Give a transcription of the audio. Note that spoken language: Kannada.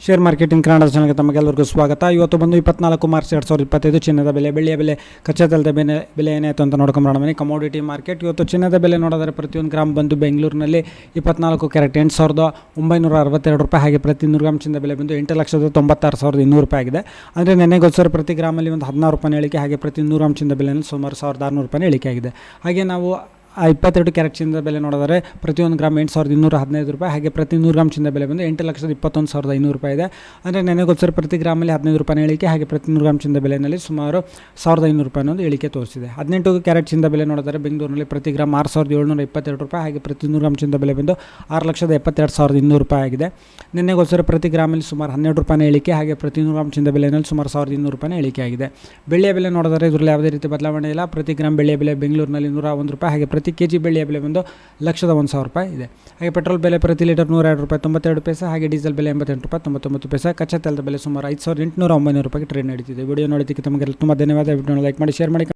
ಶೇರ್ ಮಾರ್ಕೆಟಿಂಗ್ ಕನ್ನಡ ಚಾನಲ್ಗೆ ತಮಗೆಲ್ಲರಿಗೂ ಸ್ವಾಗತ. ಇವತ್ತು ಬಂದು 24 ಮಾರ್ಚ್ 2025 ಚಿನ್ನದ ಬೆಲೆ, ಬೆಳ್ಳಿಯ ಬೆಲೆ, ಕಚ್ಚಾ ತೈಲದ ಬೆಲೆ ಏನಾಯಿತು ಅಂತ ನೋಡ್ಕೊಂಬರೋಣ ಬನ್ನಿ. ಕಮೋಡಿಟಿ ಮಾರ್ಕೆಟ್ ಇವತ್ತು ಚಿನ್ನದ ಬೆಲೆ ನೋಡಿದರೆ ಪ್ರತಿಯೊಂದು ಗ್ರಾಮ್ ಬಂದು ಬೆಂಗಳೂರಿನಲ್ಲಿ 24 ಕ್ಯಾರೆಟ್ 8,962 ರೂಪಾಯಿ, ಹಾಗೆ ಪ್ರತಿ 100 ಗ್ರಾಮ್ ಚಿನ್ನದ ಬೆಲೆ ಬಂದು 8,96,200 ರೂಪಾಯಿ ಆಗಿದೆ. ಅಂದರೆ ನೆನ್ನೆಗೋಸ್ಕರ ಪ್ರತಿ ಗ್ರಾಮಲ್ಲಿ ಒಂದು 16 ರೂಪಾಯಿ ಇಳಿಕೆ, ಹಾಗೆ ಪ್ರತಿ 100 ಗ್ರಾಮ್ ಚಿನ್ನದ ಬೆಲೆಯಲ್ಲಿ ಸುಮಾರು 1,600 ರೂಪಾಯಿ ಇಳಿಕೆ ಆಗಿದೆ. ಹಾಗೆ ನಾವು 22 ಕ್ಯಾರೆಟ್ ಚಿನ್ನದ ಬೆಲೆ ನೋಡಿದರೆ ಪ್ರತಿಯೊಂದು ಗ್ರಾಮ್ 8,215 ರೂಪಾಯಿ, ಹಾಗೆ ಪ್ರತಿ 100 ಗ್ರಾಮ್ ಚಿನ್ನದ ಬೆಲೆ ಬಂದು 8,21,500 ರೂಪಾಯಿ ಇದೆ. ಅಂದರೆ ನೆನೆಗೋಸ್ಕರ ಪ್ರತಿ ಗ್ರಾಮಲ್ಲಿ 15 ರೂಪಾಯಿ ಇಳಿಕೆ, ಹಾಗೆ ಪ್ರತಿ 100 ಗ್ರಾಮ್ ಚಿನ್ನದ ಬೆಲೆಯಲ್ಲಿ ಸುಮಾರು 1,500 ರೂಪಾಯಿ ಒಂದು ಇಳಿಕೆ ತೋರಿಸಿದೆ. 18 ಕ್ಯಾರೆಟ್ ಚಿನ್ನದ ಬೆಲೆ ನೋಡಿದರೆ ಬೆಂಗಳೂರಿನಲ್ಲಿ ಪ್ರತಿ ಗ್ರಾಮ್ 6,722 ರೂಪಾಯಿ, ಹಾಗೆ ಪ್ರತಿ 100 ಗ್ರಾಮ್ ಚಿನ್ನದ ಬೆಲೆ ಬಂದು 6,72,200 ರೂಪಾಯಿ ಆಗಿದೆ. ನೆನ್ನೆಗೋಸ್ಕರ ಪ್ರತಿ ಗ್ರಾಮಲ್ಲಿ ಸುಮಾರು 12 ರೂಪಾಯಿ ಇಳಿಕೆ, ಹಾಗೆ ಪ್ರತಿ 100 ಗ್ರಾಮ್ ಚಿನ್ನದ ಬೆಲೆಯಲ್ಲಿ ಸುಮಾರು 1,200 ರೂಪಾಯಿ ಇಳಿಕೆ ಆಗಿದೆ. ಬೆಳ್ಳಿಯ ಬೆಲೆ ನೋಡಿದರೆ ಇದರಲ್ಲಿ ಯಾವುದೇ ರೀತಿ ಬದಲಾವಣೆ ಇಲ್ಲ. ಪ್ರತಿ ಗ್ರಾಮ್ ಬೆಳ್ಳಿಯ ಬೆಲೆ ಬೆಂಗಳೂರಿನಲ್ಲಿ 101 ರೂಪಾಯಿ, ಹಾಗೆ ಪ್ರತಿ ಕೆಜಿ ಬೆಳ್ಳಿಯ ಬೆಲೆ ಬಂದು 1,01,000 ರೂಪಾಯಿ ಇದೆ. ಹಾಗೆ ಪೆಟ್ರೋಲ್ ಬೆಲೆ ಪ್ರತಿ ಲೀಟರ್ 102 ರೂಪಾಯಿ 92 ಪೈಸೆ, ಹಾಗೆ ಡೀಸೆಲ್ ಬೆಲೆ 88 ರೂಪಾಯಿ 99 ಪೈಸೆ. ಕಚ್ಚಾ ತೈಲದ ಬೆಲೆ ಸುಮಾರು 5,809 ರೂಪಾಯಿಗೆ ಟ್ರೇಡ್ ನಡೀತಿದೆ. ವಿಡಿಯೋ ನೋಡೋದಕ್ಕೆ ತಮಗೆ ತುಂಬ ಧನ್ಯವಾದ. ವಿಡಿಯೋನ ಲೈಕ್ ಮಾಡಿ, ಶೇರ್ ಮಾಡಿ.